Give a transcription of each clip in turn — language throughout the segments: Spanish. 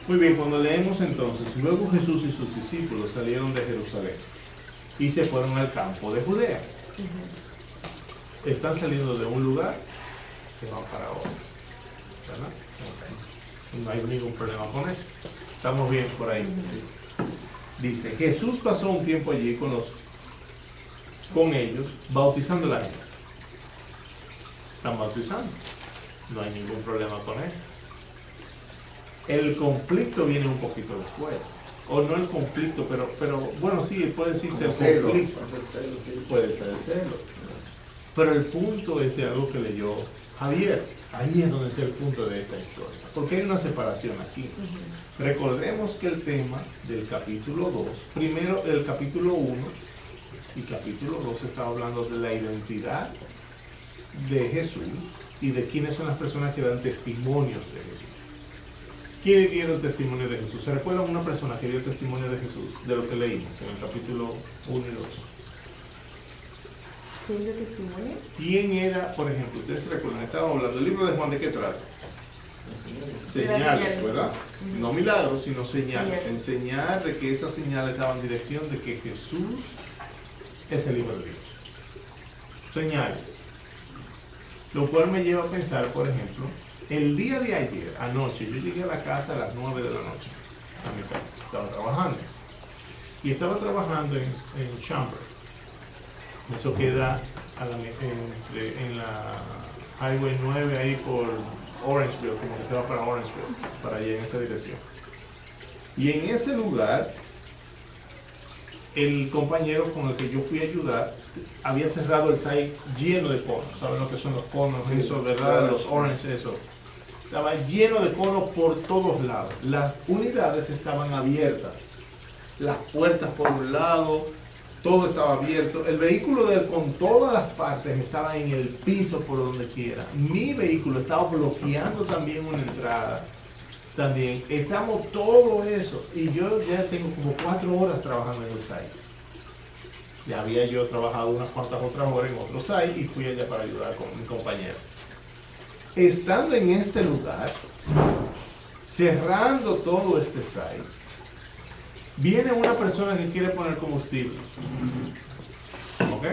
Muy bien, cuando leemos entonces, luego Jesús y sus discípulos salieron de Jerusalén y se fueron al campo de Judea. Están saliendo de un lugar, se van para otro, ¿verdad? No hay ningún problema con eso. Estamos bien por ahí. Dice, Jesús pasó un tiempo allí con ellos, bautizando a la gente. Están bautizando. No hay ningún problema con eso. El conflicto viene un poquito después. O no el conflicto, pero bueno, sí, puede decirse el conflicto. Puede ser el celo. Pero el punto es de algo que leyó Javier. Ahí es donde está el punto de esta historia. Porque hay una separación aquí. Recordemos que el tema del capítulo 2, primero el capítulo 1 y capítulo 2 está hablando de la identidad de Jesús y de quiénes son las personas que dan testimonios de Jesús. ¿Quiénes dieron testimonio de Jesús? ¿Se recuerdan una persona que dio testimonio de Jesús? De lo que leímos en el capítulo 1 y 2. ¿Quién dio testimonio? ¿Quién era, por ejemplo, ustedes se recuerdan? Estábamos hablando del libro de Juan, ¿de qué trata? Señales, ¿verdad? No milagros, sino señales. Enseñar de que estas señales daban dirección de que Jesús es el Hijo de Dios. Señales. Lo cual me lleva a pensar, por ejemplo, el día de ayer, anoche, yo llegué a la casa a las 9 de la noche, a mi casa, estaba trabajando. Y estaba trabajando en Chamber. Eso queda en la Highway 9, ahí por Orangeville, como que se va para Orangeville, para allá en esa dirección. Y en ese lugar, el compañero con el que yo fui a ayudar había cerrado el site lleno de conos. ¿Saben lo que son los conos? Sí, eso, ¿verdad? Claro. Los orange, eso. Estaba lleno de conos por todos lados. Las unidades estaban abiertas. Las puertas por un lado, todo estaba abierto. El vehículo de él con todas las partes estaba en el piso por donde quiera. Mi vehículo estaba bloqueando también una entrada. También estamos todo eso. Y yo ya tengo como 4 horas trabajando en el site. Ya había yo trabajado unas cuantas otras horas en otro site y fui allá para ayudar con mi compañero. Estando en este lugar, cerrando todo este site, viene una persona que quiere poner combustible. ¿Ok?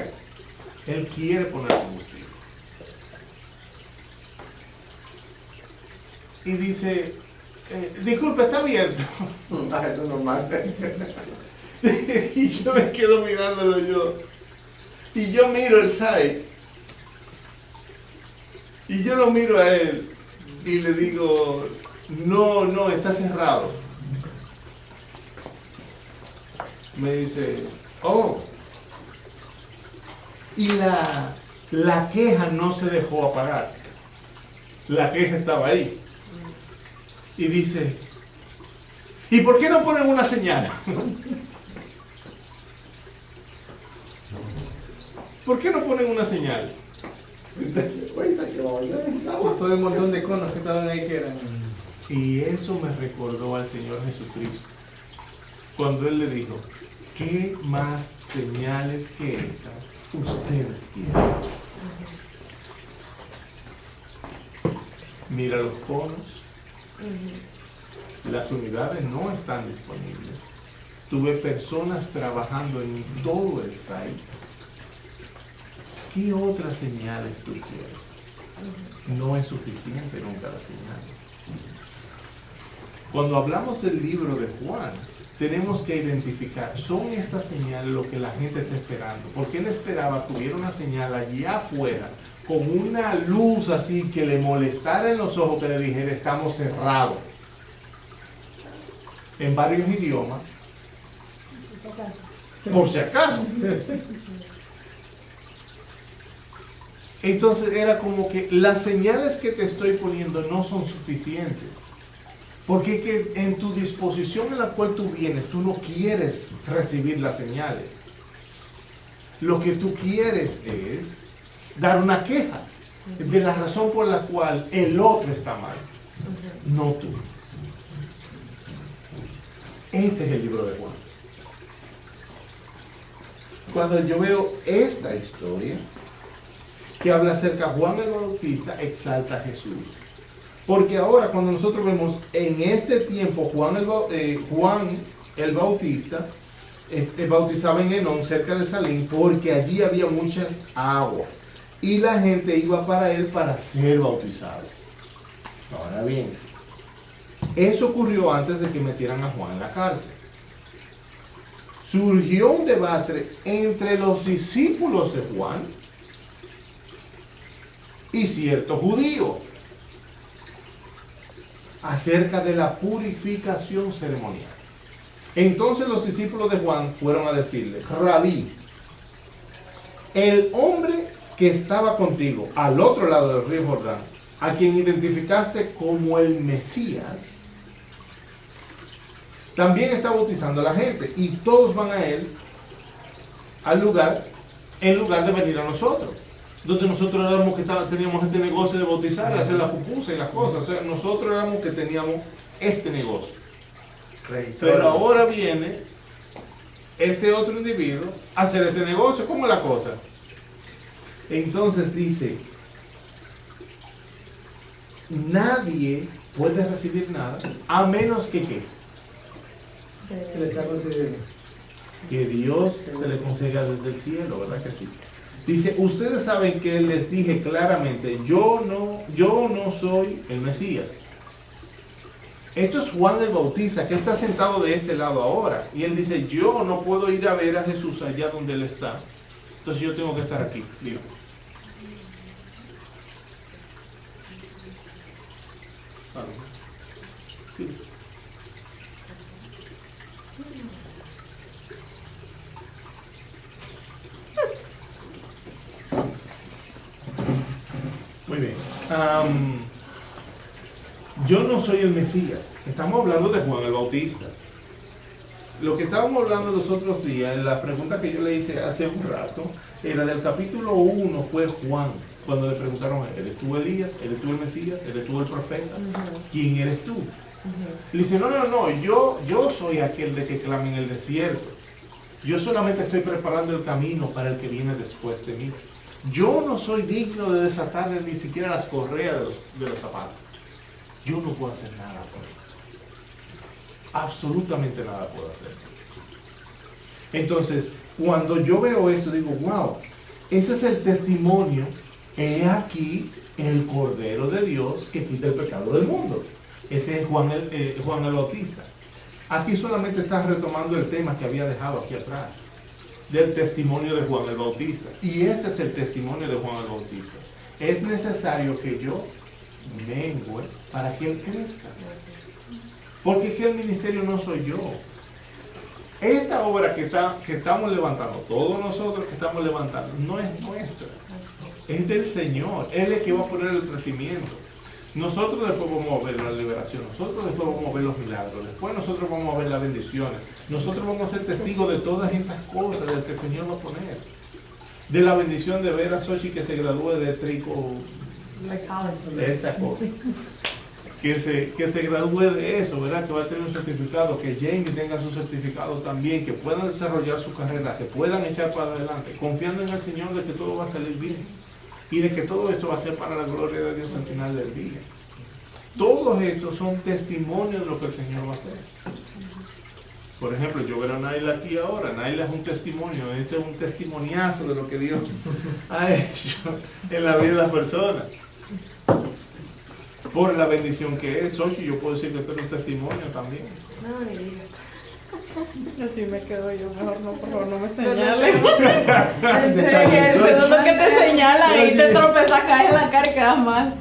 Él quiere poner combustible. Y dice, disculpe, ¿está abierto? Eso es normal. Y yo me quedo mirándolo yo. Y yo miro el site. Y yo lo miro a él. Y le digo, no, está cerrado. Me dice, oh. Y la queja no se dejó apagar. La queja estaba ahí. Y dice, ¿y por qué no ponen una señal? ¿Por qué no ponen una señal? Todo un montón de conos que estaban ahí que eran. Y eso me recordó al Señor Jesucristo. Cuando Él le dijo, ¿qué más señales que estas ustedes quieren? Mira los conos. Las unidades no están disponibles. Tuve personas trabajando en todo el site. ¿Qué otras señales tú quieres? No es suficiente nunca la señal. Cuando hablamos del libro de Juan, tenemos que identificar, ¿son estas señales lo que la gente está esperando? Porque él esperaba que hubiera una señal allá afuera, con una luz así que le molestara en los ojos, que le dijera, estamos cerrados. En varios idiomas, por si acaso. Entonces era como que las señales que te estoy poniendo no son suficientes. Porque es que en tu disposición en la cual tú vienes, tú no quieres recibir las señales. Lo que tú quieres es dar una queja de la razón por la cual el otro está mal, no tú. Ese es el libro de Juan. Cuando yo veo esta historia, que habla acerca de Juan el Bautista, exalta a Jesús. Porque ahora cuando nosotros vemos en este tiempo Juan el Bautista bautizaba en Enón cerca de Salim porque allí había muchas aguas y la gente iba para él para ser bautizado. Ahora bien, eso ocurrió antes de que metieran a Juan en la cárcel. Surgió un debate entre los discípulos de Juan y ciertos judíos acerca de la purificación ceremonial. Entonces los discípulos de Juan fueron a decirle: Rabí, el hombre que estaba contigo al otro lado del río Jordán, a quien identificaste como el Mesías, también está bautizando a la gente y todos van a él en lugar de venir a nosotros, donde nosotros éramos que teníamos este negocio de bautizar, hacer la pupusa y las cosas. O sea, nosotros éramos que teníamos este negocio. Pero ahora viene este otro individuo a hacer este negocio. ¿Cómo es la cosa? Entonces dice: nadie puede recibir nada a menos que ¿qué? Que Dios se le conceda desde el cielo, ¿verdad que sí? Dice: ustedes saben que les dije claramente, yo no soy el Mesías. Esto es Juan el Bautista, que él está sentado de este lado ahora. Y él dice: yo no puedo ir a ver a Jesús allá donde él está. Entonces yo tengo que estar aquí. Mira. Sí. Muy bien. Yo no soy el Mesías. Estamos hablando de Juan el Bautista. Lo que estábamos hablando los otros días, la pregunta que yo le hice hace un rato, era del capítulo 1, fue Juan, cuando le preguntaron: ¿eres tú Elías? ¿Eres tú el Mesías? ¿Eres tú el profeta? ¿Quién eres tú? Le dice: no, yo soy aquel de que clama en el desierto. Yo solamente estoy preparando el camino para el que viene después de mí. Yo no soy digno de desatarle ni siquiera las correas de los zapatos. Yo no puedo hacer nada por él. Absolutamente nada puedo hacer. Entonces, cuando yo veo esto, digo: wow, ese es el testimonio. He aquí el Cordero de Dios que quita el pecado del mundo. Ese es Juan el Bautista. Aquí solamente está retomando el tema que había dejado aquí atrás, del testimonio de Juan el Bautista. Y ese es el testimonio de Juan el Bautista. Es necesario que yo mengue para que él crezca. Porque es que el ministerio no soy yo. Esta obra que estamos levantando, todos nosotros que estamos levantando, no es nuestra. Es del Señor. Él es el que va a poner el crecimiento. Nosotros después vamos a ver la liberación, nosotros después vamos a ver los milagros, después nosotros vamos a ver las bendiciones, nosotros vamos a ser testigos de todas estas cosas del que el Señor va a poner. De la bendición de ver a Xochitl que se gradúe de trico, de esa cosa. Que se gradúe de eso, ¿verdad? Que va a tener un certificado, que Jamie tenga su certificado también, que puedan desarrollar su carrera, que puedan echar para adelante, confiando en el Señor de que todo va a salir bien. Y de que todo esto va a ser para la gloria de Dios al final del día. Todos estos son testimonios de lo que el Señor va a hacer. Por ejemplo, yo veo a Naila aquí ahora. Naila es un testimonio, este es un testimoniazo de lo que Dios ha hecho en la vida de las personas. Por la bendición que es. Xochitl, yo puedo decir que esto es un testimonio también. No me digas. Así me quedo yo, mejor no, por favor, no me señales. El segundo que te señala y te tropezas, caes en la cara y quedas mal.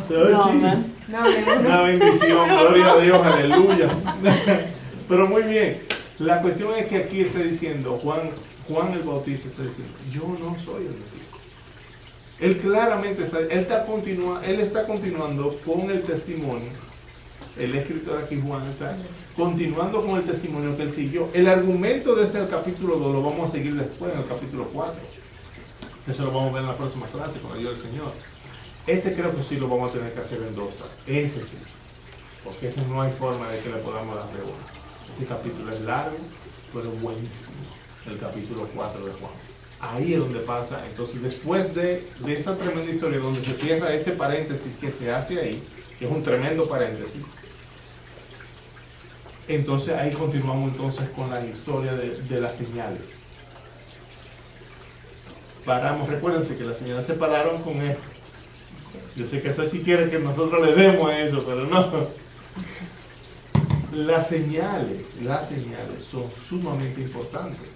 Xochitl, No, una bendición, gloria a Dios, aleluya. Pero muy bien, la cuestión es que aquí está diciendo, Juan el Bautista está diciendo: yo no soy el Mesías. Él claramente está continuando con el testimonio. El escritor aquí, Juan, está continuando con el testimonio que él siguió. El argumento desde el capítulo 2 lo vamos a seguir después en el capítulo 4. Eso lo vamos a ver en la próxima clase con la ayuda del Señor. Ese creo que sí lo vamos a tener que hacer en 2. Ese sí. Porque ese no hay forma de que le podamos dar de uno. Ese capítulo es largo, pero buenísimo. El capítulo 4 de Juan. Ahí es donde pasa. Entonces, después de esa tremenda historia donde se cierra ese paréntesis que se hace ahí, que es un tremendo paréntesis. Entonces ahí continuamos entonces con la historia de las señales. Paramos, recuérdense que las señales se pararon con esto. Yo sé que eso sí quiere que nosotros le demos a eso, pero no. Las señales son sumamente importantes.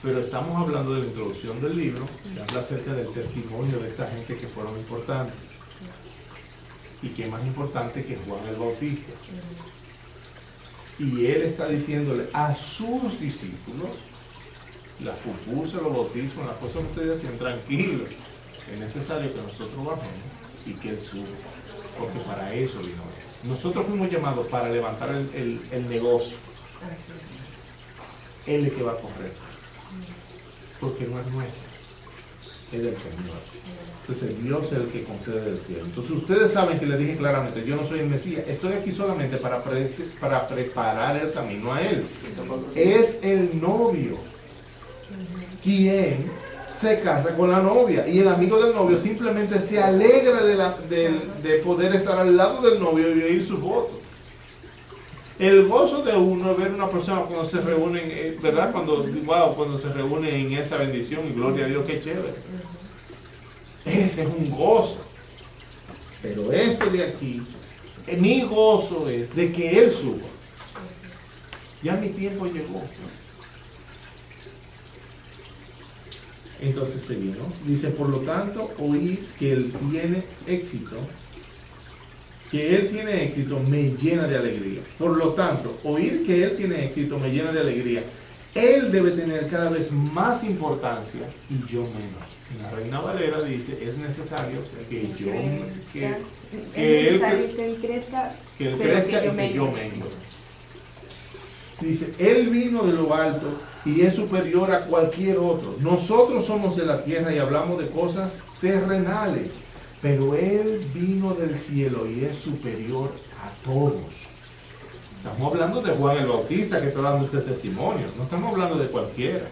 Pero estamos hablando de la introducción del libro, que habla acerca del testimonio de esta gente que fueron importantes. Y que es más importante que Juan el Bautista. Y él está diciéndole a sus discípulos, las pupusas, los bautismos, las cosas que ustedes hacían, tranquilos, es necesario que nosotros bajemos y que él suba, porque para eso vino él. Nosotros fuimos llamados para levantar el negocio. Él es el que va a correr, porque no es nuestro, es del Señor. Entonces Dios es el que concede del cielo. Entonces ustedes saben que les dije claramente, yo no soy el Mesías, estoy aquí solamente para preparar el camino a Él. Es el novio quien se casa con la novia, y el amigo del novio simplemente se alegra de poder estar al lado del novio y oír sus votos. El gozo de uno es ver una persona cuando se reúnen, ¿verdad? Cuando se reúnen en esa bendición, y gloria a Dios, qué chévere. Ese es un gozo. Pero esto de aquí, mi gozo es de que Él suba. Ya mi tiempo llegó. Entonces seguimos. Dice, por lo tanto, oír que Él tiene éxito. Que Él tiene éxito me llena de alegría. Por lo tanto, oír que Él tiene éxito me llena de alegría. Él debe tener cada vez más importancia y yo menos. En la Reina Valera dice, es necesario que Él crezca y que yo mengue. Dice, Él vino de lo alto y es superior a cualquier otro. Nosotros somos de la tierra y hablamos de cosas terrenales, pero Él vino del cielo y es superior a todos. Estamos hablando de Juan el Bautista que está dando este testimonio, no estamos hablando de cualquiera.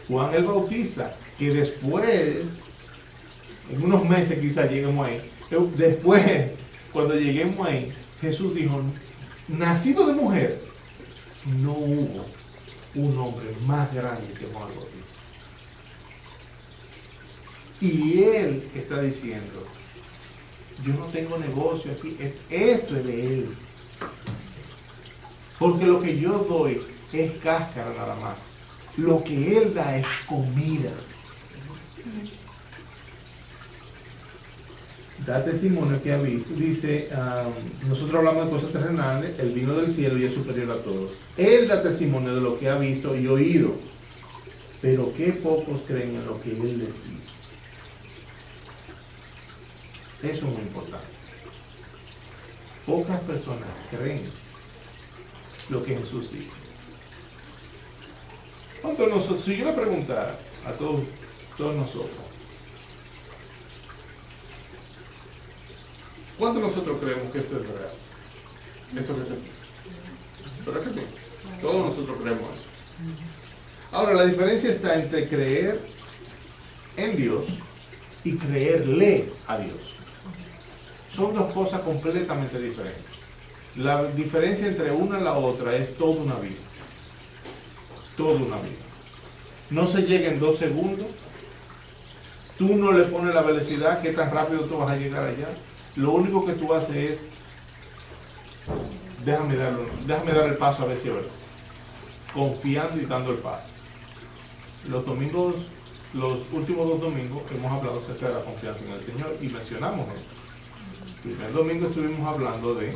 Juan el Bautista, que después, en unos meses quizás lleguemos ahí, después, cuando lleguemos ahí, Jesús dijo, nacido de mujer, no hubo un hombre más grande que Juan el Bautista. Y él está diciendo, yo no tengo negocio aquí, esto es de él. Porque lo que yo doy es cáscara nada más. Lo que él da es comida. Da testimonio que ha visto. Dice, nosotros hablamos de cosas terrenales, él vino del cielo y es superior a todos. Él da testimonio de lo que ha visto y oído. Pero qué pocos creen en lo que él les dice. Eso es muy importante. Pocas personas creen lo que Jesús dice. ¿Cuántos nosotros, si yo le preguntara a todos nosotros, ¿cuántos nosotros creemos que esto es real? Esto que es aquí. ¿Verdad que sí? Todos nosotros creemos eso. Ahora, la diferencia está entre creer en Dios y creerle a Dios. Son dos cosas completamente diferentes. La diferencia entre una y la otra es toda una vida. Toda una vida. No se llega en 2 segundos. Tú no le pones la velocidad, qué tan rápido tú vas a llegar allá. Lo único que tú haces es, déjame dar el paso a ver si es verdad. Confiando y dando el paso. Los últimos 2 domingos hemos hablado acerca de la confianza en el Señor y mencionamos esto. El primer domingo estuvimos hablando de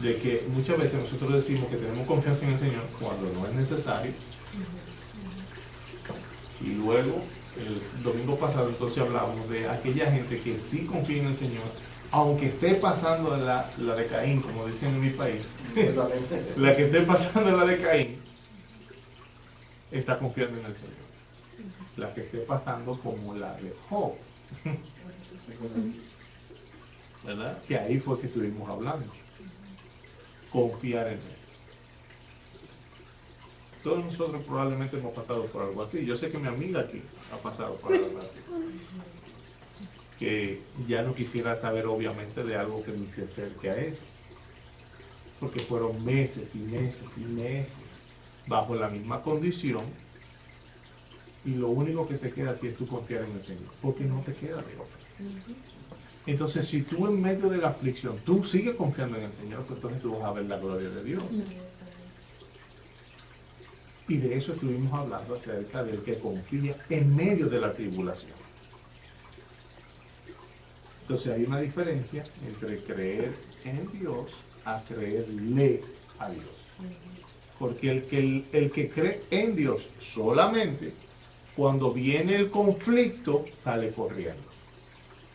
que muchas veces nosotros decimos que tenemos confianza en el Señor cuando no es necesario. Y luego, el domingo pasado entonces hablamos de aquella gente que sí confía en el Señor, aunque esté pasando la de Caín, como dicen en mi país, la que esté pasando la de Caín, está confiando en el Señor. La que esté pasando como la de Job. ¿Verdad? Que ahí fue que estuvimos hablando. Confiar en Él. Todos nosotros probablemente hemos pasado por algo así. Yo sé que mi amiga aquí ha pasado por algo así. Que ya no quisiera saber obviamente de algo que ni se acerque a eso. Porque fueron meses y meses y meses bajo la misma condición y lo único que te queda aquí es tú confiar en el Señor, porque no te queda de otra. Entonces, si tú en medio de la aflicción, tú sigues confiando en el Señor, pues entonces tú vas a ver la gloria de Dios. Y de eso estuvimos hablando acerca del que confía en medio de la tribulación. Entonces hay una diferencia entre creer en Dios a creerle a Dios. Porque el que cree en Dios solamente, cuando viene el conflicto, sale corriendo.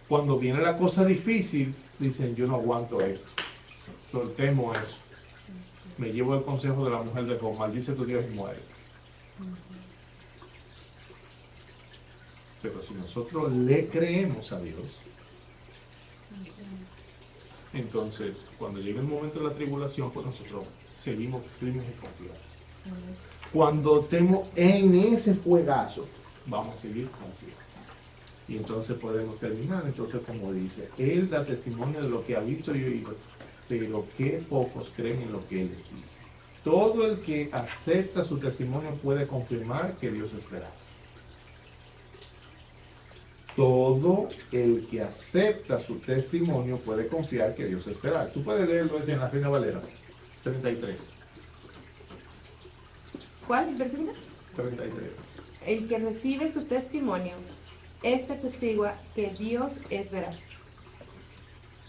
Cuando viene la cosa difícil, dicen, yo no aguanto esto. Soltemos eso. Me llevo el consejo de la mujer de Job, maldice tu Dios y muere. Pero si nosotros le creemos a Dios, entonces, cuando llegue el momento de la tribulación, pues nosotros seguimos firmes y confiados. Cuando estemos en ese fuegazo, vamos a seguir confiados. Y entonces podemos terminar. Entonces, como dice, Él da testimonio de lo que ha visto y oído, pero qué pocos creen en lo que Él les dice. Todo el que acepta su testimonio puede confirmar que Dios es veraz. Todo el que acepta su testimonio puede confiar que Dios es veraz. Tú puedes leerlo ese en la Reina Valera 33. ¿Cuál versículo? 33. El que recibe su testimonio, este testigua que Dios es veraz.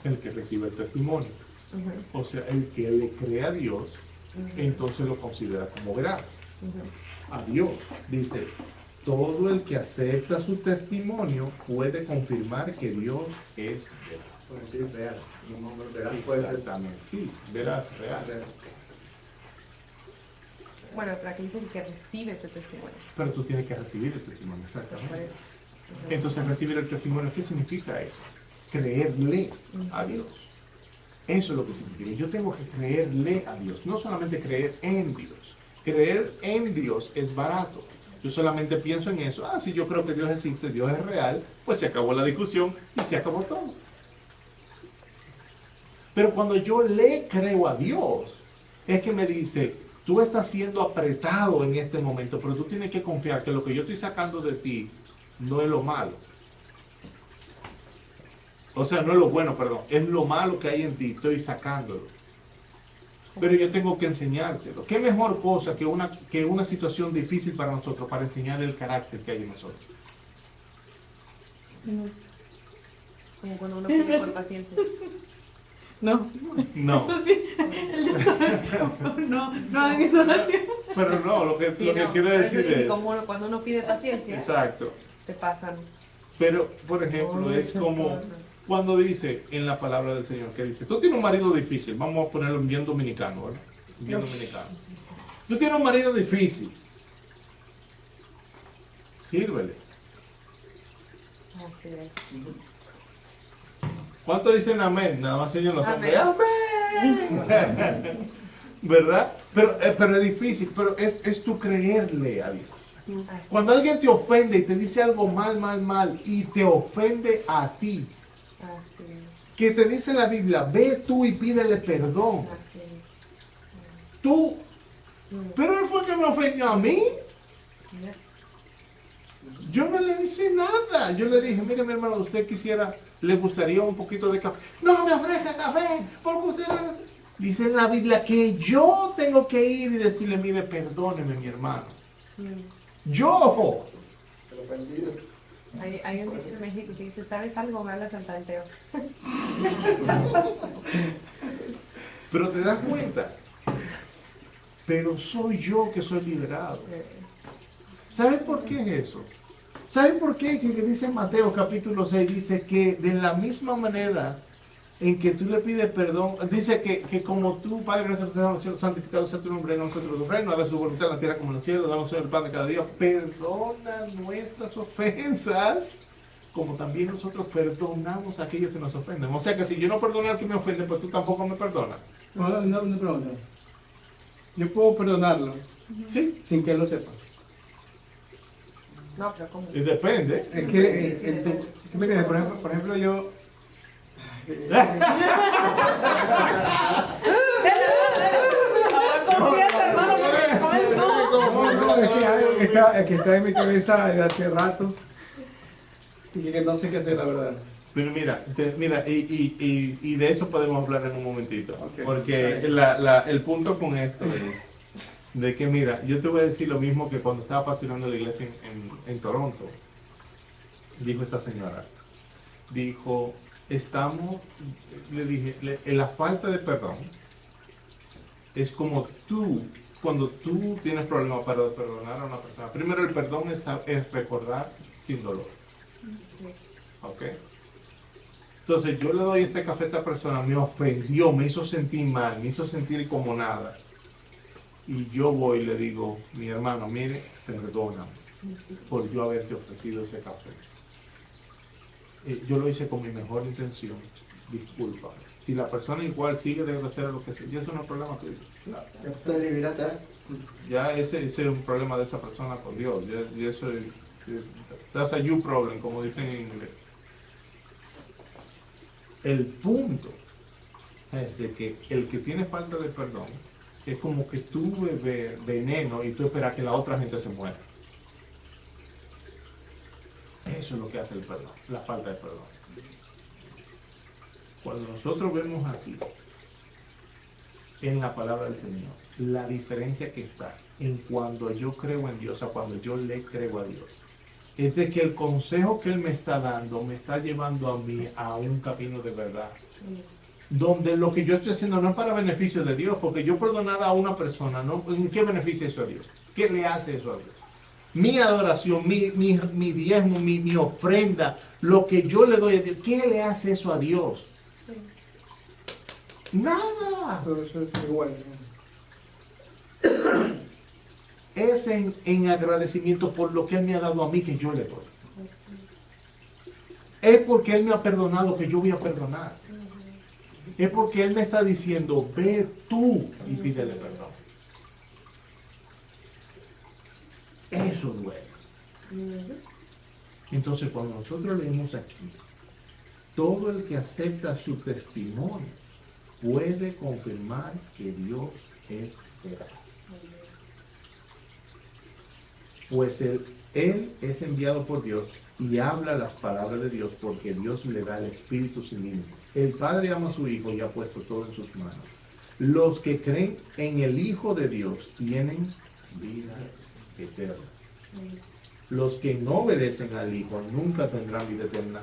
El que recibe el testimonio. O sea, el que le cree a Dios, entonces lo considera como veraz. A Dios. Dice, todo el que acepta su testimonio puede confirmar que Dios es veraz. Puede ser real. No, veraz puede ser Exactamente. Sí, veraz, real. real. Bueno, pero aquí dice el que recibe su testimonio. Pero tú tienes que recibir el testimonio, Por exactamente. eso. Entonces, recibir el testimonio, ¿qué significa eso? Creerle a Dios. Eso es lo que significa. Yo tengo que creerle a Dios, no solamente creer en Dios. Creer en Dios es barato. Yo solamente pienso en eso. Ah, si yo creo que Dios existe, Dios es real, pues se acabó la discusión y se acabó todo. Pero cuando yo le creo a Dios, es que me dice, tú estás siendo apretado en este momento, pero tú tienes que confiar que lo que yo estoy sacando de ti no es lo malo. O sea, no es lo bueno, perdón. Es lo malo que hay en ti, estoy sacándolo. Pero yo tengo que enseñártelo. ¿Qué mejor cosa que una situación difícil para nosotros, para enseñar el carácter que hay en nosotros? Como cuando uno pide por paciencia. No. No. Eso sí. No hagan esa oración. Pero no, lo que Sí, quiero por eso decir dije, es... cuando uno pide paciencia, Exacto. te pasan. Pero, por ejemplo, es como cuando dice en la palabra del Señor, que dice, tú tienes un marido difícil, vamos a ponerlo en bien dominicano, ¿verdad? Bien dominicano. Tú tienes un marido difícil. Sírvele. Así es. ¿Cuántos dicen amén? Nada más oyen los hombres. Amén. ¡Amén! ¿Verdad? Pero es difícil, pero es tu creerle a Dios. Así. Cuando alguien te ofende y te dice algo mal, y te ofende a ti, Así es. que te dice la Biblia, ve tú y pídele perdón. Así es. Tú, pero él fue el que me ofendió a mí. Mira. Yo no le hice nada. Yo le dije, mire mi hermano, usted quisiera, le gustaría un poquito de café. No me ofrezca café, porque usted... Dice en la Biblia que yo tengo que ir y decirle, mire, perdóneme mi hermano. Yo. Hay un dicho en México que dice, ¿sabes algo? Me hablas al tanteo. Pero te das cuenta. Pero soy yo que soy liberado. ¿Sabes por qué es eso? ¿Sabes por qué? Que dice en Mateo capítulo 6, dice que de la misma manera en que tú le pides perdón, dice que como tú, Padre nuestro, te damos santificado sea tu nombre en nosotros tu reino, haga su voluntad en la tierra como en el cielo, danos el pan de cada día, perdona nuestras ofensas, como también nosotros perdonamos a aquellos que nos ofenden. O sea que si yo no perdono al que me ofende, pues tú tampoco me perdonas. Una pregunta. Yo puedo perdonarlo, Sí, sin que él lo sepa. No, pero ¿cómo? y depende. Es que, ¿sí me entiendes? Por ejemplo, yo... Ahora confiesa, hermano, porque comenzó. No, es que algo que está en mi cabeza desde hace rato y que no sé qué hacer, la verdad. Pero mira, y de eso podemos hablar en un momentito. Ok. Porque el punto con esto es de que, mira, yo te voy a decir lo mismo que cuando estaba pastoreando la iglesia en Toronto. Dijo esta señora. Dijo, le dije, la falta de perdón es como cuando tú tienes problemas para perdonar a una persona. Primero, el perdón es recordar sin dolor. ¿Ok? Entonces yo le doy este café a esta persona, me ofendió, me hizo sentir mal, me hizo sentir como nada. Y yo voy y le digo, mi hermano, mire, perdóname por yo haberte ofrecido ese café. Yo lo hice con mi mejor intención, disculpa. Si la persona igual sigue de grosera lo que sea, ya eso no es problema tuyo. Esto es libertad. Ya ese es un problema de esa persona con Dios. Ya eso es, that's a you problem, como dicen en inglés. El punto es de que el que tiene falta de perdón es como que tú bebes veneno y tú esperas que la otra gente se muera. Eso es lo que hace el perdón, la falta de perdón. Cuando nosotros vemos aquí, en la palabra del Señor, la diferencia que está en cuando yo creo en Dios a cuando yo le creo a Dios, es de que el consejo que Él me está dando me está llevando a mí a un camino de verdad. Donde lo que yo estoy haciendo no es para beneficio de Dios, porque yo perdonar a una persona, ¿no? ¿En qué beneficia eso a Dios? ¿Qué le hace eso a Dios? Mi adoración, mi diezmo, mi ofrenda, lo que yo le doy a Dios, ¿qué le hace eso a Dios? Nada. Pero eso es igual. Es en agradecimiento por lo que Él me ha dado a mí que yo le doy. Es porque Él me ha perdonado que yo voy a perdonar. Es porque Él me está diciendo, ve tú y pídele perdón. Eso duele. Entonces cuando nosotros leemos aquí, todo el que acepta su testimonio puede confirmar que Dios es veraz. Pues él es enviado por Dios y habla las palabras de Dios porque Dios le da el Espíritu sin límites. El Padre ama a su Hijo y ha puesto todo en sus manos. Los que creen en el Hijo de Dios tienen vida eterna. Los que no obedecen al Hijo nunca tendrán vida eterna,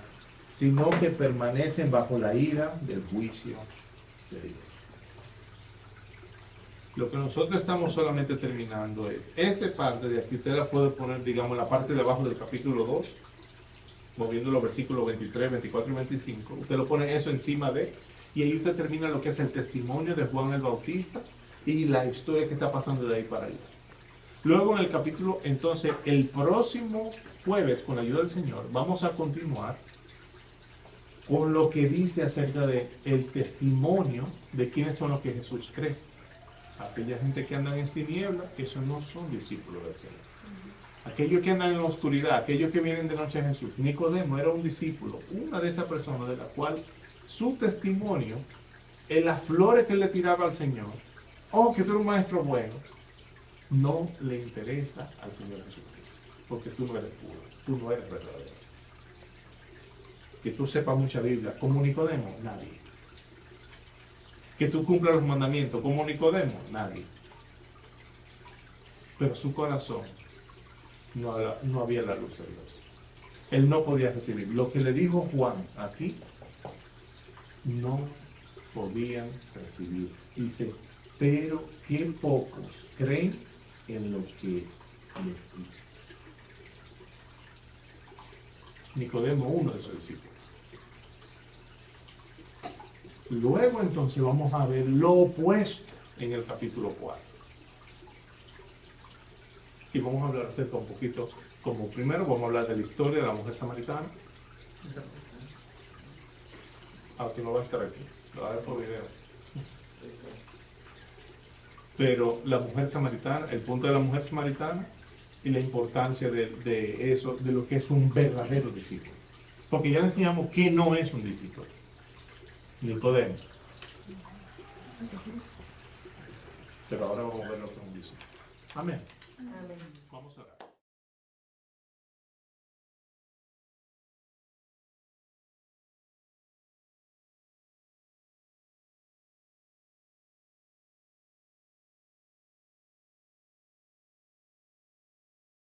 sino que permanecen bajo la ira del juicio de Dios. Lo que nosotros estamos solamente terminando es, esta parte de aquí, usted la puede poner, digamos, en la parte de abajo del capítulo 2, moviendo los versículos 23, 24 y 25. Usted lo pone eso encima de, y ahí usted termina lo que es el testimonio de Juan el Bautista y la historia que está pasando de ahí para allá. Luego en el capítulo, entonces, el próximo jueves, con la ayuda del Señor, vamos a continuar con lo que dice acerca de el testimonio de quiénes son los que Jesús cree. Aquella gente que andan en tinieblas, esos no son discípulos del Señor. Aquellos que andan en oscuridad, aquellos que vienen de noche a Jesús. Nicodemo era un discípulo, una de esas personas de la cual su testimonio, en las flores que él le tiraba al Señor, oh, que tú eres un maestro bueno, no le interesa al Señor Jesucristo, porque tú no eres puro, tú no eres verdadero. Que tú sepas mucha Biblia, como Nicodemo, nadie. Que tú cumplas los mandamientos, como Nicodemo, nadie. Pero su corazón no había la luz de Dios. Él no podía recibir. Lo que le dijo Juan aquí, no podían recibir. Dice, pero qué pocos creen en lo que les dice. Nicodemo, uno de sus discípulos. Luego entonces vamos a ver lo opuesto en el capítulo 4. Y vamos a hablar acerca un poquito, como primero vamos a hablar de la historia de la mujer samaritana. Aunque no va a estar aquí, lo haré por video. Pero la mujer samaritana, el punto de la mujer samaritana y la importancia de eso, de lo que es un verdadero discípulo. Porque ya le enseñamos que no es un discípulo. Nicodemo. Pero ahora vamos a ver lo que es un discípulo. Amén. Amén. Vamos a orar.